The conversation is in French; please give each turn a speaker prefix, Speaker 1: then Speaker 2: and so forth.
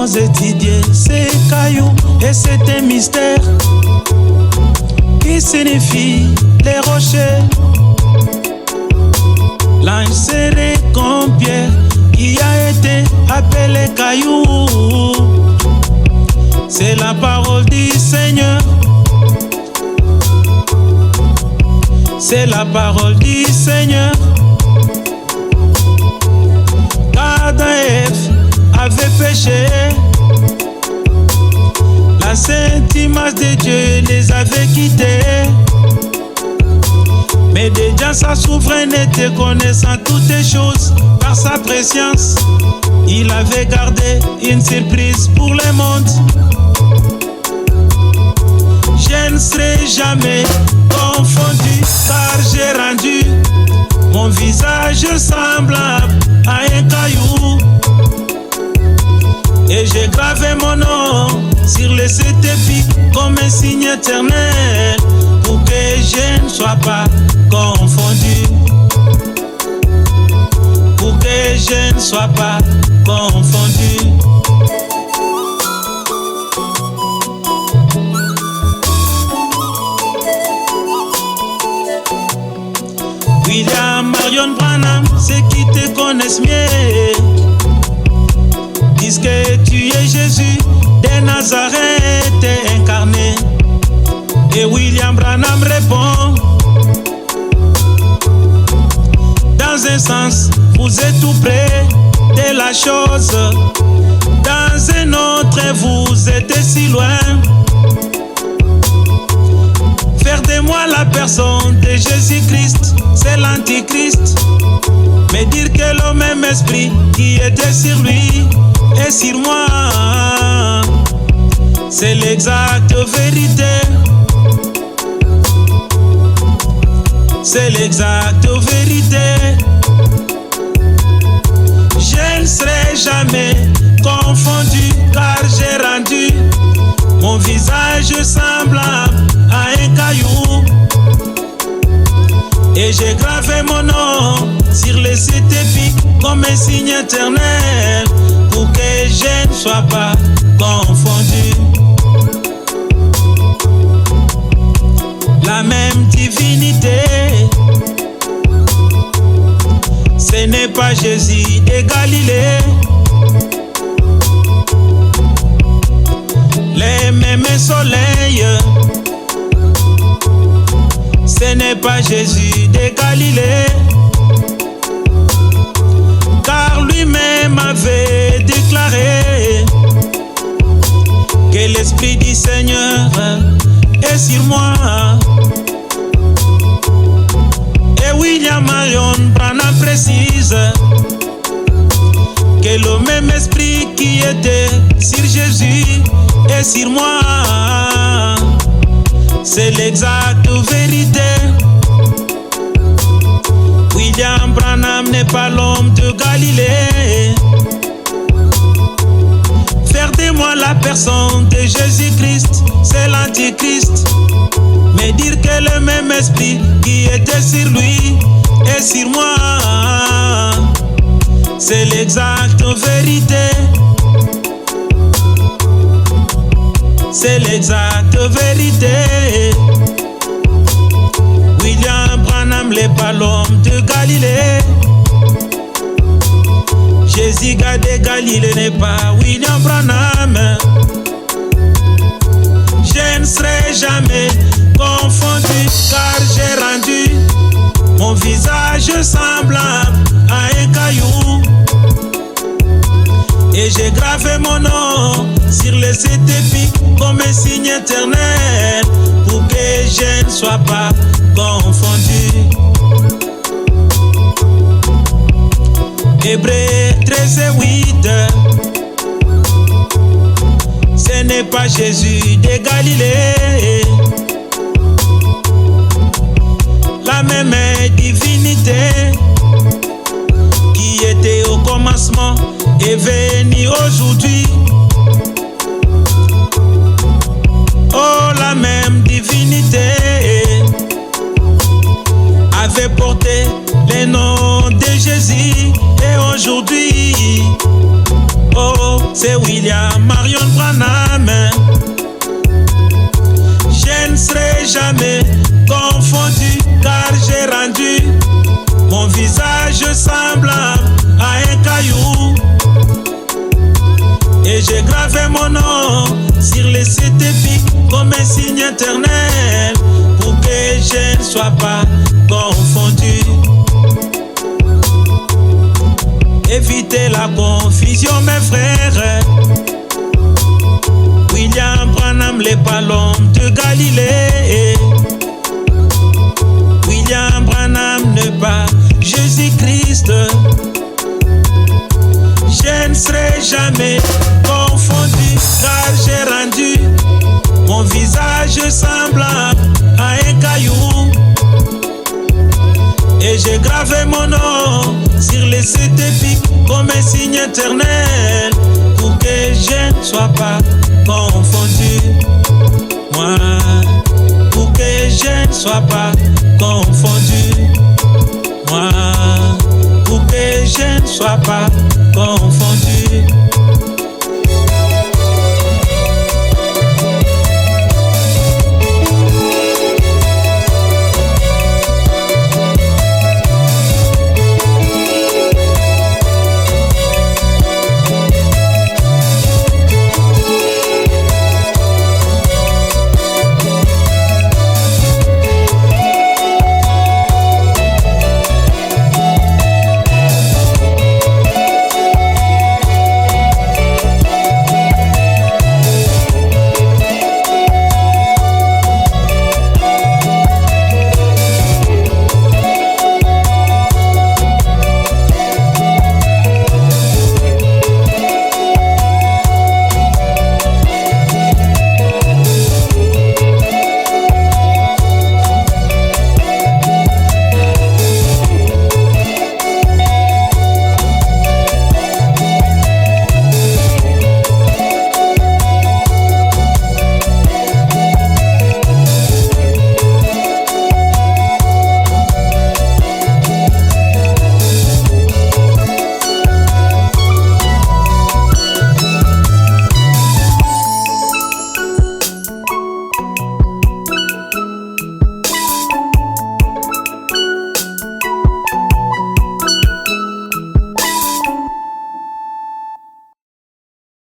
Speaker 1: avons étudié ces cailloux et c'est un mystère qui signifie les rochers. L'ange serré comme Pierre qui a été appelé caillou. C'est la parole du Seigneur. C'est la parole du Seigneur. Adam et Ève avaient péché. La sainte image de Dieu les avait quittés. Mais déjà sa souveraineté, connaissant toutes les choses par sa préscience, il avait gardé une surprise pour le monde. Je ne serai jamais confondu, car j'ai rendu mon visage semblable à un caillou. Et j'ai gravé mon nom sur les sept épis comme un signe éternel, pour que je ne sois pas confondu. Pour que je ne sois pas confondu. William Marion Branham, ceux qui te connaissent mieux, disent que tu es Jésus de Nazareth incarné. Et William Branham répond: dans un sens, vous êtes tout près de la chose. Dans un autre, vous êtes si loin. Faire de moi la personne de Jésus-Christ, c'est l'Antichrist. Mais dire que le même esprit qui était sur lui est sur moi, c'est l'exacte vérité. C'est l'exacte vérité. Je ne serai jamais confondu, car j'ai rendu mon visage semblable à un caillou. Et j'ai gravé mon nom sur les sept épis comme un signe éternel, pour que je ne sois pas confondu. La même divinité, ce n'est pas Jésus de Galilée. Les mêmes soleils, ce n'est pas Jésus de Galilée. Car lui-même avait déclaré que l'Esprit du Seigneur est sur moi. Et William Marion Branham précise que le même esprit qui était sur Jésus est sur moi. C'est l'exacte vérité. William Branham n'est pas l'homme de Galilée. Faire de moi la personne de Jésus-Christ, c'est l'Antichrist. Mais dire que le même esprit qui était sur lui est sur moi, c'est l'exacte vérité. C'est l'exacte vérité. William Branham n'est pas l'homme de Galilée. Jésus de Galilée n'est pas William Branham. Je ne serai jamais confondu, car j'ai rendu mon visage semblable à un caillou. Et j'ai gravé mon nom sur les sept épis comme un signe éternel, pour que je ne sois pas confondu. Hébreux 13 et 8, ce n'est pas Jésus de Galilée. La même divinité qui était au commencement est venue aujourd'hui. Oh, la même divinité avait porté le nom de Jésus, et aujourd'hui, oh, c'est William Marion Branham. Je ne serai jamais confondu, car j'ai rendu mon visage semblable à un caillou. Et j'ai gravé mon nom sur les sites épiques comme un signe éternel, pour que je ne sois pas confondu. Évitez la confusion, mes frères. William Branham, les palommes de Galilée. William Branham n'est pas Jésus-Christ. Je ne serai jamais confondu, car j'ai rendu mon visage semblable à un caillou. Et j'ai gravé mon nom sur les sites épiques comme un signe éternel, pour que je ne sois pas confondu. Moi, pour que je ne sois pas confondu. Moi, pour que je ne sois pas confondu.